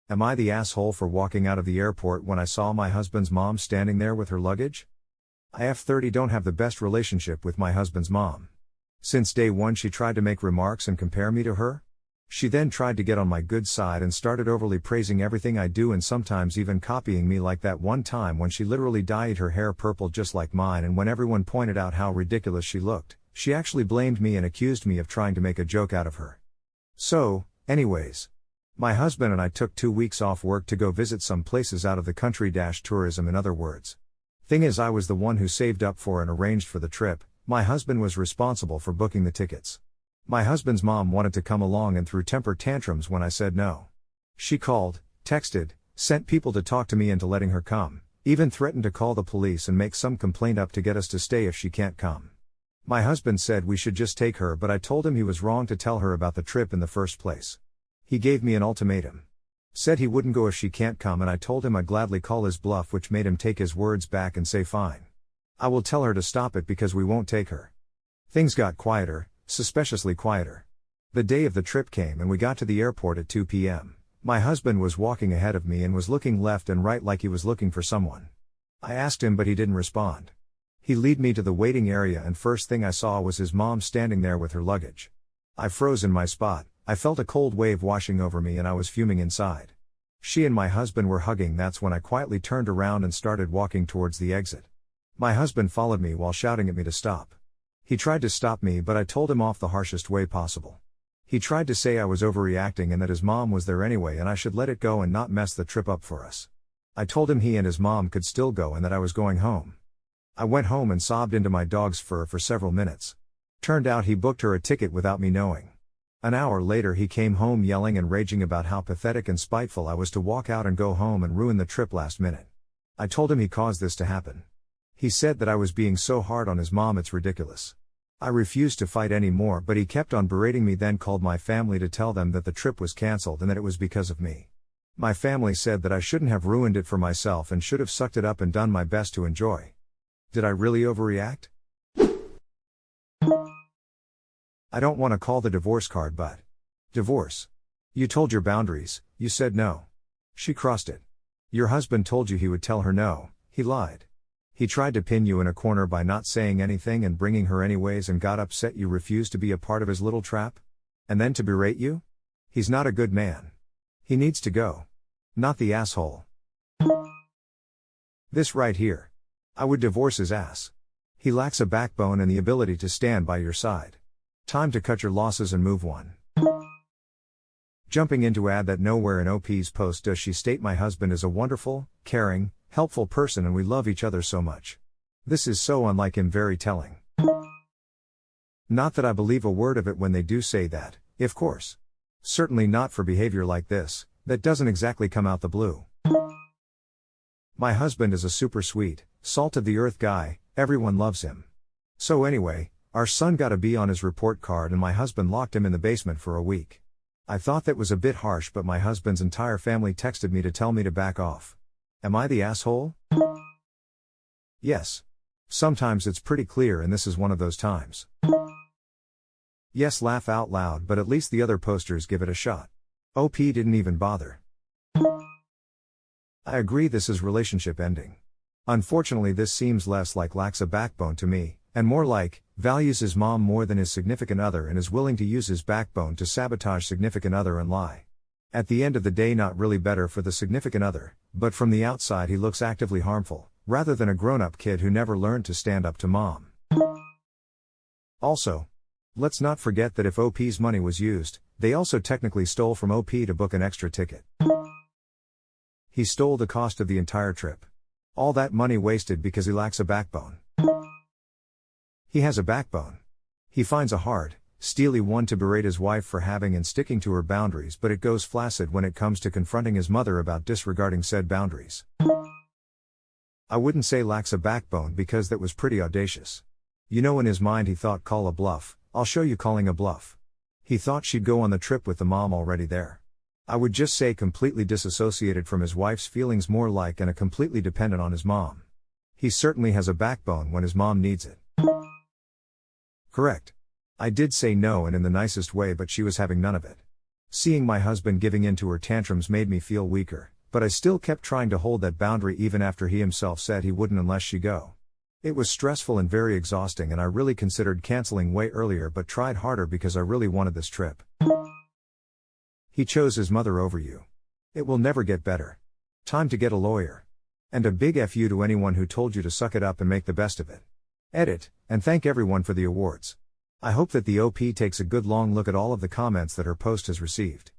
Am I the asshole for walking out of the airport when I saw my husband's mom standing there with her luggage? I F30 don't have the best relationship with my husband's mom. Since day one she tried to make remarks and compare me to her. She then tried to get on my good side and started overly praising everything I do and sometimes even copying me, like that one time when she literally dyed her hair purple just like mine, and when everyone pointed out how ridiculous she looked, she actually blamed me and accused me of trying to make a joke out of her. So, anyways. My husband and I took 2 weeks off work to go visit some places out of the country - tourism in other words. Thing is, I was the one who saved up for and arranged for the trip. My husband was responsible for booking the tickets. My husband's mom wanted to come along and threw temper tantrums when I said no. She called, texted, sent people to talk to me into letting her come, even threatened to call the police and make some complaint up to get us to stay if she can't come. My husband said we should just take her, but I told him he was wrong to tell her about the trip in the first place. He gave me an ultimatum. Said he wouldn't go if she can't come, and I told him I'd gladly call his bluff, which made him take his words back and say fine. I will tell her to stop it because we won't take her. Things got quieter, suspiciously quieter. The day of the trip came and we got to the airport at 2 p.m. My husband was walking ahead of me and was looking left and right like he was looking for someone. I asked him, but he didn't respond. He led me to the waiting area, and first thing I saw was his mom standing there with her luggage. I froze in my spot. I felt a cold wave washing over me and I was fuming inside. She and my husband were hugging. That's when I quietly turned around and started walking towards the exit. My husband followed me while shouting at me to stop. He tried to stop me, but I told him off the harshest way possible. He tried to say I was overreacting and that his mom was there anyway and I should let it go and not mess the trip up for us. I told him he and his mom could still go and that I was going home. I went home and sobbed into my dog's fur for several minutes. Turned out he booked her a ticket without me knowing. An hour later he came home yelling and raging about how pathetic and spiteful I was to walk out and go home and ruin the trip last minute. I told him he caused this to happen. He said that I was being so hard on his mom, it's ridiculous. I refused to fight anymore, but he kept on berating me, then called my family to tell them that the trip was cancelled and that it was because of me. My family said that I shouldn't have ruined it for myself and should have sucked it up and done my best to enjoy. Did I really overreact? I don't want to call the divorce card, but divorce. You told your boundaries, you said no. She crossed it. Your husband told you he would tell her no, he lied. He tried to pin you in a corner by not saying anything and bringing her anyways and got upset you refused to be a part of his little trap? And then to berate you? He's not a good man. He needs to go. Not the asshole. This right here. I would divorce his ass. He lacks a backbone and the ability to stand by your side. Time to cut your losses and move on. Jumping in to add that nowhere in OP's post does she state my husband is a wonderful, caring, helpful person and we love each other so much. This is so unlike him, very telling. Not that I believe a word of it when they do say that, of course. Certainly not for behavior like this, that doesn't exactly come out the blue. My husband is a super sweet, salt of the earth guy, everyone loves him. So anyway, our son got a B on his report card and my husband locked him in the basement for a week. I thought that was a bit harsh, but my husband's entire family texted me to tell me to back off. Am I the asshole? Yes. Sometimes it's pretty clear and this is one of those times. Yes, laugh out loud, but at least the other posters give it a shot. OP didn't even bother. I agree, this is relationship ending. Unfortunately this seems less like lacks a backbone to me, and more like, values his mom more than his significant other and is willing to use his backbone to sabotage significant other and lie. At the end of the day, not really better for the significant other, but from the outside he looks actively harmful, rather than a grown-up kid who never learned to stand up to mom. Also, let's not forget that if OP's money was used, they also technically stole from OP to book an extra ticket. He stole the cost of the entire trip. All that money wasted because he lacks a backbone. He has a backbone. He finds a hard, steely one to berate his wife for having and sticking to her boundaries, but it goes flaccid when it comes to confronting his mother about disregarding said boundaries. I wouldn't say lacks a backbone because that was pretty audacious. You know, in his mind he thought, call a bluff, I'll show you calling a bluff. He thought she'd go on the trip with the mom already there. I would just say completely disassociated from his wife's feelings, more like, and a completely dependent on his mom. He certainly has a backbone when his mom needs it. Correct. I did say no and in the nicest way, but she was having none of it. Seeing my husband giving in to her tantrums made me feel weaker, but I still kept trying to hold that boundary even after he himself said he wouldn't unless she go. It was stressful and very exhausting, and I really considered canceling way earlier but tried harder because I really wanted this trip. He chose his mother over you. It will never get better. Time to get a lawyer. And a big F you to anyone who told you to suck it up and make the best of it. Edit, and thank everyone for the awards. I hope that the OP takes a good long look at all of the comments that her post has received.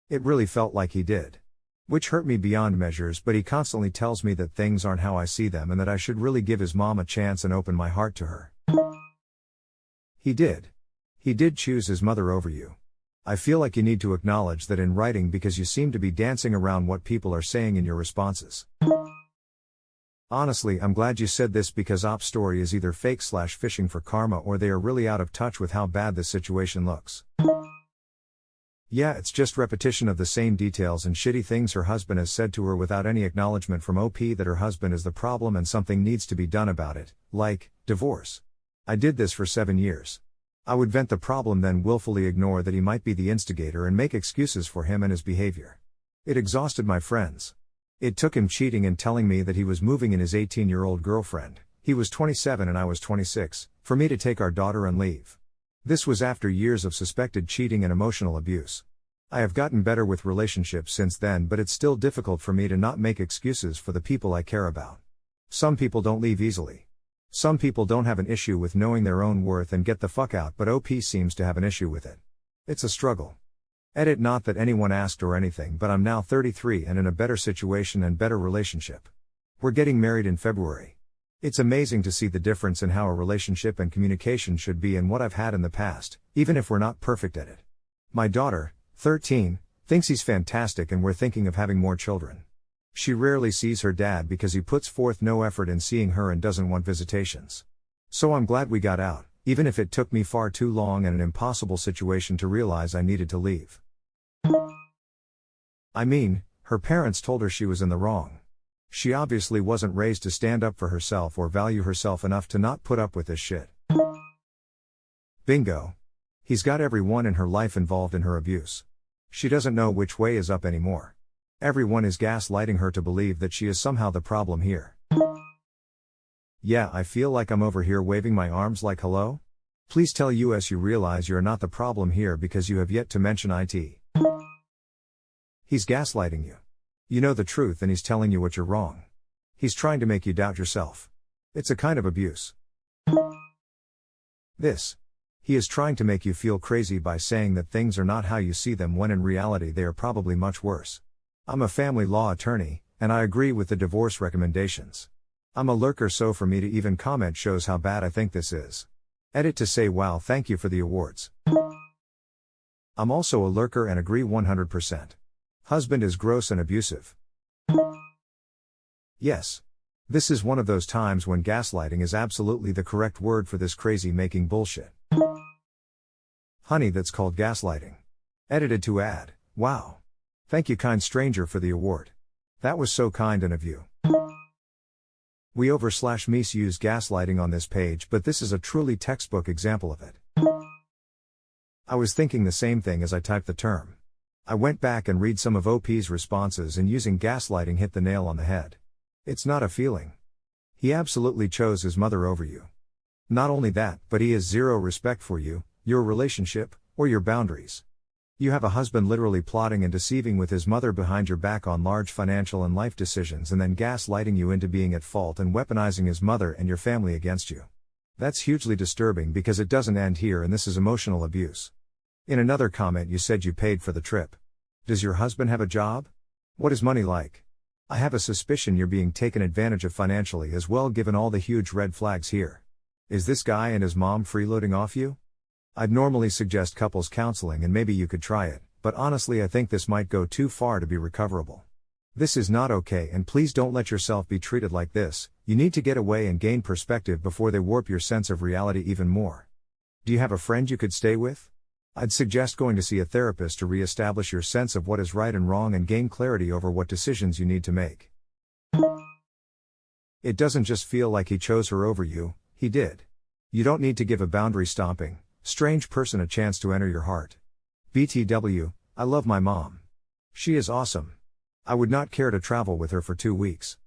It really felt like he did. Which hurt me beyond measures, but he constantly tells me that things aren't how I see them and that I should really give his mom a chance and open my heart to her. He did. He did choose his mother over you. I feel like you need to acknowledge that in writing because you seem to be dancing around what people are saying in your responses. Honestly, I'm glad you said this because Op's story is either fake/fishing for karma or they are really out of touch with how bad this situation looks. Yeah, it's just repetition of the same details and shitty things her husband has said to her without any acknowledgement from OP that her husband is the problem and something needs to be done about it, like, divorce. I did this for 7 years. I would vent the problem, then willfully ignore that he might be the instigator and make excuses for him and his behavior. It exhausted my friends. It took him cheating and telling me that he was moving in his 18-year-old girlfriend, he was 27 and I was 26, for me to take our daughter and leave. This was after years of suspected cheating and emotional abuse. I have gotten better with relationships since then, but it's still difficult for me to not make excuses for the people I care about. Some people don't leave easily. Some people don't have an issue with knowing their own worth and get the fuck out, but OP seems to have an issue with it. It's a struggle. Edit, not that anyone asked or anything, but I'm now 33 and in a better situation and better relationship. We're getting married in February. It's amazing to see the difference in how a relationship and communication should be and what I've had in the past, even if we're not perfect at it. My daughter, 13, thinks he's fantastic and we're thinking of having more children. She rarely sees her dad because he puts forth no effort in seeing her and doesn't want visitations. So I'm glad we got out, even if it took me far too long and an impossible situation to realize I needed to leave. I mean, her parents told her she was in the wrong. She obviously wasn't raised to stand up for herself or value herself enough to not put up with this shit. Bingo. He's got everyone in her life involved in her abuse. She doesn't know which way is up anymore. Everyone is gaslighting her to believe that she is somehow the problem here. Yeah, I feel like I'm over here waving my arms like hello? Please tell us you realize you're not the problem here because you have yet to mention IT. He's gaslighting you. You know the truth and he's telling you what you're wrong. He's trying to make you doubt yourself. It's a kind of abuse. He is trying to make you feel crazy by saying that things are not how you see them when in reality they are probably much worse. I'm a family law attorney, and I agree with the divorce recommendations. I'm a lurker, so for me to even comment shows how bad I think this is. Edit to say wow, thank you for the awards. I'm also a lurker and agree 100%. Husband is gross and abusive. Yes. This is one of those times when gaslighting is absolutely the correct word for this crazy making bullshit. Honey, that's called gaslighting. Edited to add, wow. Thank you, kind stranger, for the award. That was so kind and of you. We over/misuse gaslighting on this page, but this is a truly textbook example of it. I was thinking the same thing as I typed the term. I went back and read some of OP's responses, and using gaslighting hit the nail on the head. It's not a feeling. He absolutely chose his mother over you. Not only that, but he has zero respect for you, your relationship, or your boundaries. You have a husband literally plotting and deceiving with his mother behind your back on large financial and life decisions, and then gaslighting you into being at fault and weaponizing his mother and your family against you. That's hugely disturbing because it doesn't end here, and this is emotional abuse. In another comment you said you paid for the trip. Does your husband have a job? What is money like? I have a suspicion you're being taken advantage of financially as well, given all the huge red flags here. Is this guy and his mom freeloading off you? I'd normally suggest couples counseling and maybe you could try it, but honestly I think this might go too far to be recoverable. This is not okay, and please don't let yourself be treated like this. You need to get away and gain perspective before they warp your sense of reality even more. Do you have a friend you could stay with? I'd suggest going to see a therapist to re-establish your sense of what is right and wrong and gain clarity over what decisions you need to make. It doesn't just feel like he chose her over you, he did. You don't need to give a boundary stomping, strange person a chance to enter your heart. BTW, I love my mom. She is awesome. I would not care to travel with her for 2 weeks.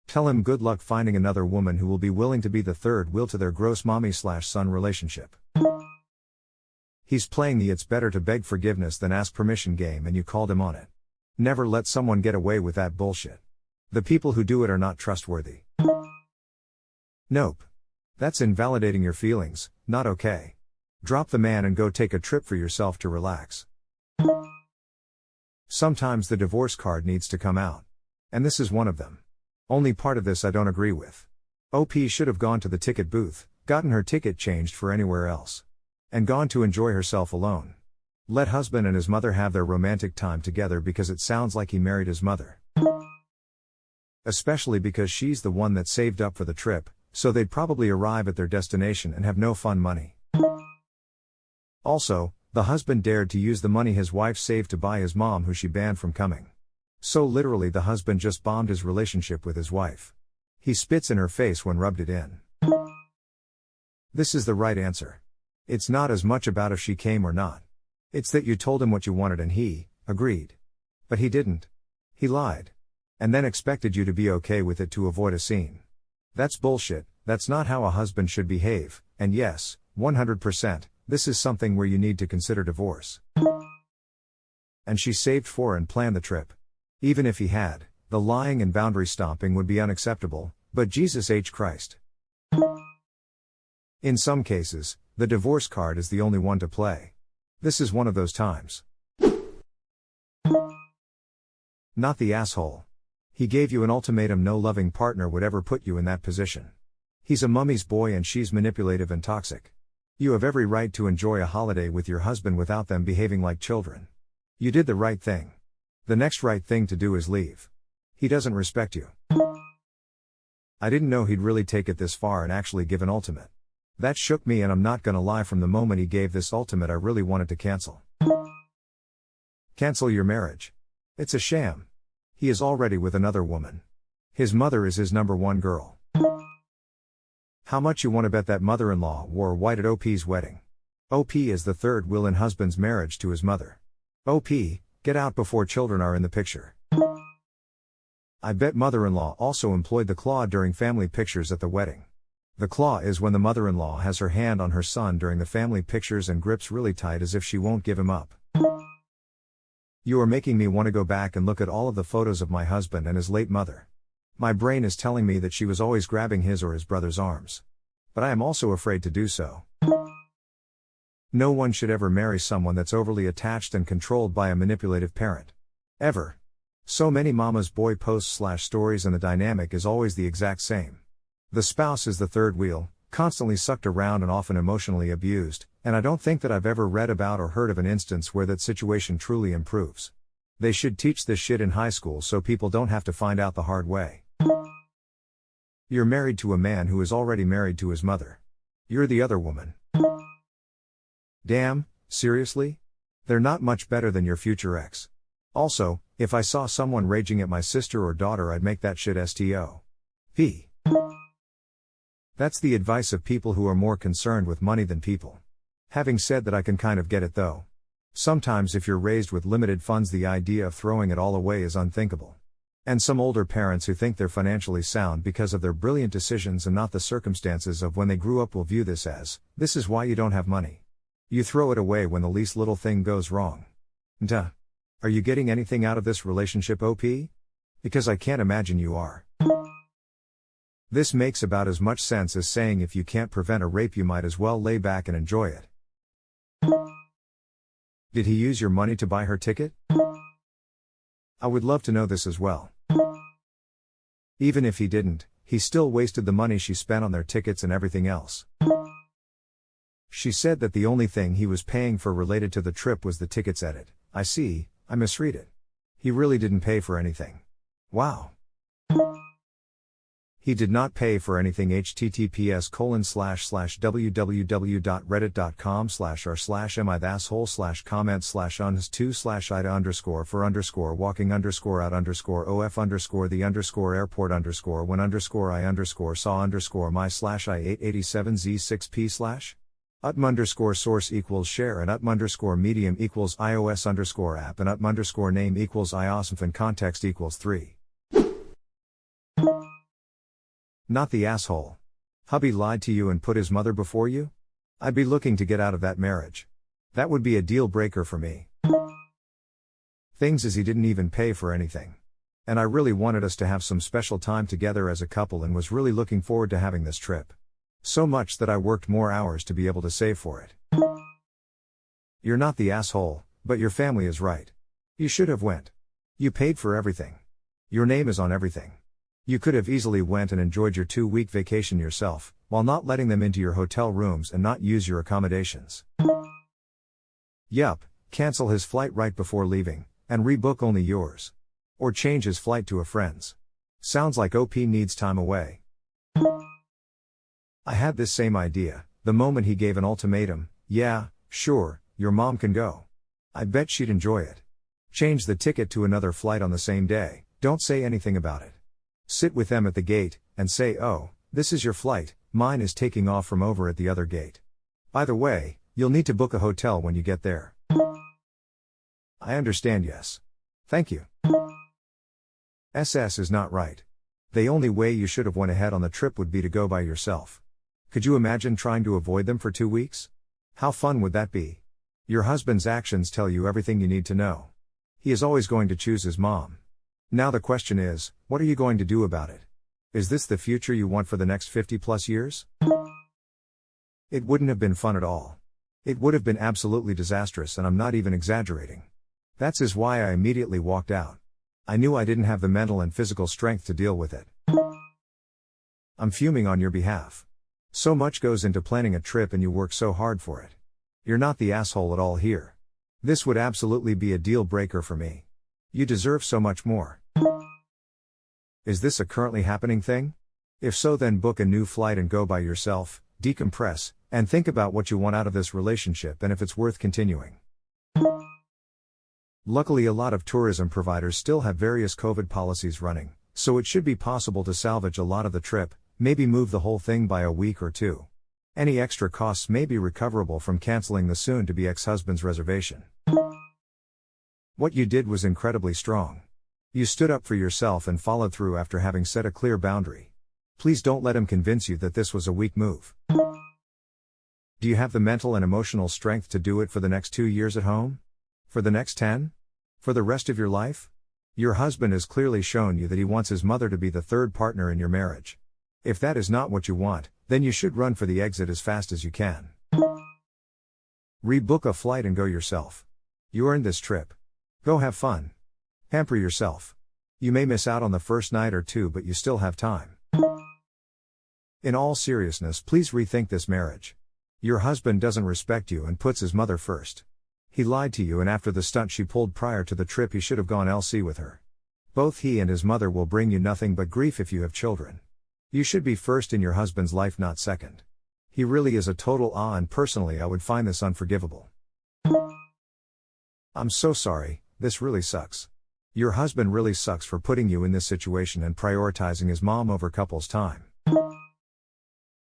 Tell him good luck finding another woman who will be willing to be the third wheel to their gross mommy/son relationship. He's playing the it's better to beg forgiveness than ask permission game and you called him on it. Never let someone get away with that bullshit. The people who do it are not trustworthy. Nope. That's invalidating your feelings, not okay. Drop the man and go take a trip for yourself to relax. Sometimes the divorce card needs to come out. And this is one of them. Only part of this I don't agree with. OP should have gone to the ticket booth, gotten her ticket changed for anywhere else. And gone to enjoy herself alone. Let husband and his mother have their romantic time together because it sounds like he married his mother. Especially because she's the one that saved up for the trip, so they'd probably arrive at their destination and have no fun money. Also, the husband dared to use the money his wife saved to buy his mom who she banned from coming. So literally the husband just bombed his relationship with his wife. He spits in her face when rubbed it in. This is the right answer. It's not as much about if she came or not. It's that you told him what you wanted and he agreed. But he didn't. He lied. And then expected you to be okay with it to avoid a scene. That's bullshit. That's not how a husband should behave, and yes, 100%, this is something where you need to consider divorce. And she saved for and planned the trip. Even if he had, the lying and boundary stomping would be unacceptable, but Jesus H. Christ. In some cases, the divorce card is the only one to play. This is one of those times. Not the asshole. He gave you an ultimatum no loving partner would ever put you in that position. He's a mummy's boy and she's manipulative and toxic. You have every right to enjoy a holiday with your husband without them behaving like children. You did the right thing. The next right thing to do is leave. He doesn't respect you. I didn't know he'd really take it this far and actually give an ultimate. That shook me and I'm not gonna lie, from the moment he gave this ultimate I really wanted to cancel. Cancel your marriage. It's a sham. He is already with another woman. His mother is his number one girl. How much you want to bet that mother-in-law wore white at OP's wedding? OP is the third wheel in husband's marriage to his mother. OP, get out before children are in the picture. I bet mother-in-law also employed the claw during family pictures at the wedding. The claw is when the mother-in-law has her hand on her son during the family pictures and grips really tight as if she won't give him up. You are making me want to go back and look at all of the photos of my husband and his late mother. My brain is telling me that she was always grabbing his or his brother's arms. But I am also afraid to do so. No one should ever marry someone that's overly attached and controlled by a manipulative parent. Ever. So many mama's boy posts/stories and the dynamic is always the exact same. The spouse is the third wheel, constantly sucked around and often emotionally abused, and I don't think that I've ever read about or heard of an instance where that situation truly improves. They should teach this shit in high school so people don't have to find out the hard way. You're married to a man who is already married to his mother. You're the other woman. Damn, seriously? They're not much better than your future ex. Also, if I saw someone raging at my sister or daughter I'd make that shit STO. That's the advice of people who are more concerned with money than people. Having said that, I can kind of get it though. Sometimes if you're raised with limited funds the idea of throwing it all away is unthinkable. And some older parents who think they're financially sound because of their brilliant decisions and not the circumstances of when they grew up will view this as, this is why you don't have money. You throw it away when the least little thing goes wrong. Duh. Are you getting anything out of this relationship, OP? Because I can't imagine you are. This makes about as much sense as saying if you can't prevent a rape you might as well lay back and enjoy it. Did he use your money to buy her ticket? I would love to know this as well. Even if he didn't, he still wasted the money she spent on their tickets and everything else. She said that the only thing he was paying for related to the trip was the tickets edit. I see, I misread it. He really didn't pay for anything. Wow. He did not pay for anything. https://www.reddit.com/r/MIThassHole/comment/uns2/ida_for_walking_the_airport_when_I_saw_my/I887z6p/ _source equals share and _medium equals iOS_app and _name equals iOSMF and context equals 3. Not the asshole. Hubby lied to you and put his mother before you? I'd be looking to get out of that marriage. That would be a deal breaker for me. Things is he didn't even pay for anything. And I really wanted us to have some special time together as a couple and was really looking forward to having this trip. So much that I worked more hours to be able to save for it. You're not the asshole, but your family is right. You should have went. You paid for everything. Your name is on everything. You could have easily went and enjoyed your 2-week vacation yourself, while not letting them into your hotel rooms and not use your accommodations. Yup, cancel his flight right before leaving, and rebook only yours. Or change his flight to a friend's. Sounds like OP needs time away. I had this same idea, the moment he gave an ultimatum, yeah, sure, your mom can go. I bet she'd enjoy it. Change the ticket to another flight on the same day, don't say anything about it. Sit with them at the gate, and say, oh, this is your flight, mine is taking off from over at the other gate. By the way, you'll need to book a hotel when you get there. I understand, yes. Thank you. SS is not right. The only way you should have went ahead on the trip would be to go by yourself. Could you imagine trying to avoid them for 2 weeks? How fun would that be? Your husband's actions tell you everything you need to know. He is always going to choose his mom. Now the question is, what are you going to do about it? Is this the future you want for the next 50+ years? It wouldn't have been fun at all. It would have been absolutely disastrous, and I'm not even exaggerating. That's why I immediately walked out. I knew I didn't have the mental and physical strength to deal with it. I'm fuming on your behalf. So much goes into planning a trip and you work so hard for it. You're not the asshole at all here. This would absolutely be a deal breaker for me. You deserve so much more. Is this a currently happening thing? If so, then book a new flight and go by yourself, decompress, and think about what you want out of this relationship and if it's worth continuing. Luckily, a lot of tourism providers still have various COVID policies running, so it should be possible to salvage a lot of the trip, maybe move the whole thing by a week or 2. Any extra costs may be recoverable from canceling the soon-to-be ex-husband's reservation. What you did was incredibly strong. You stood up for yourself and followed through after having set a clear boundary. Please don't let him convince you that this was a weak move. Do you have the mental and emotional strength to do it for the next 2 years at home? For the next 10? For the rest of your life? Your husband has clearly shown you that he wants his mother to be the third partner in your marriage. If that is not what you want, then you should run for the exit as fast as you can. Rebook a flight and go yourself. You earned this trip. Go have fun. Pamper yourself. You may miss out on the first night or 2, but you still have time. In all seriousness, please rethink this marriage. Your husband doesn't respect you and puts his mother first. He lied to you, and after the stunt she pulled prior to the trip, he should have gone LC with her. Both he and his mother will bring you nothing but grief if you have children. You should be first in your husband's life, not second. He really is a total and personally I would find this unforgivable. I'm so sorry, this really sucks. Your husband really sucks for putting you in this situation and prioritizing his mom over couples time.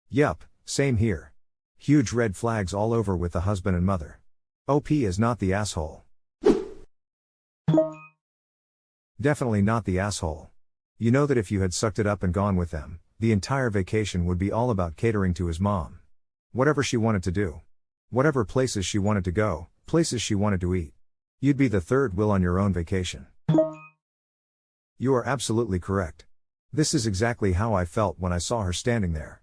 Yup, same here. Huge red flags all over with the husband and mother. OP is not the asshole. Definitely not the asshole. You know that if you had sucked it up and gone with them, the entire vacation would be all about catering to his mom. Whatever she wanted to do. Whatever places she wanted to go, places she wanted to eat. You'd be the third wheel on your own vacation. You are absolutely correct. This is exactly how I felt when I saw her standing there.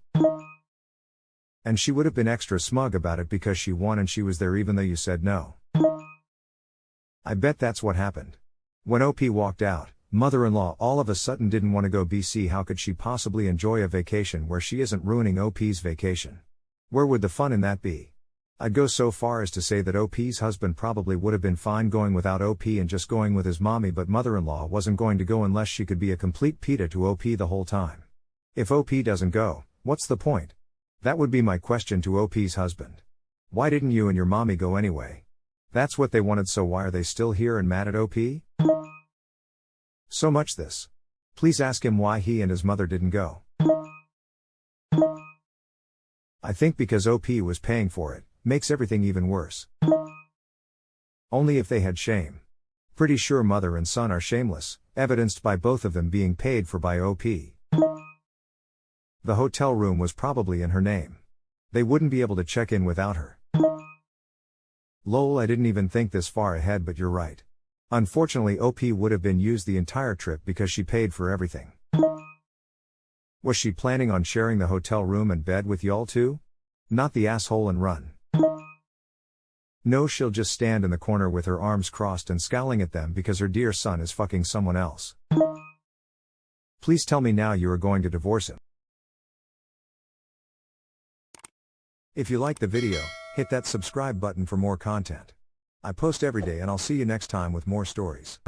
And she would have been extra smug about it because she won and she was there even though you said no. I bet that's what happened. When OP walked out, mother-in-law all of a sudden didn't want to go BC. How could she possibly enjoy a vacation where she isn't ruining OP's vacation? Where would the fun in that be? I'd go so far as to say that OP's husband probably would have been fine going without OP and just going with his mommy, but mother-in-law wasn't going to go unless she could be a complete PETA to OP the whole time. If OP doesn't go, what's the point? That would be my question to OP's husband. Why didn't you and your mommy go anyway? That's what they wanted, so why are they still here and mad at OP? So much this. Please ask him why he and his mother didn't go. I think because OP was paying for it, makes everything even worse. Only if they had shame. Pretty sure mother and son are shameless, evidenced by both of them being paid for by OP. The hotel room was probably in her name. They wouldn't be able to check in without her. Lol, I didn't even think this far ahead, but you're right. Unfortunately, OP would have been used the entire trip because she paid for everything. Was she planning on sharing the hotel room and bed with y'all too? Not the asshole and run. No, she'll just stand in the corner with her arms crossed and scowling at them because her dear son is fucking someone else. Please tell me now you are going to divorce him. If you liked the video, hit that subscribe button for more content. I post every day and I'll see you next time with more stories.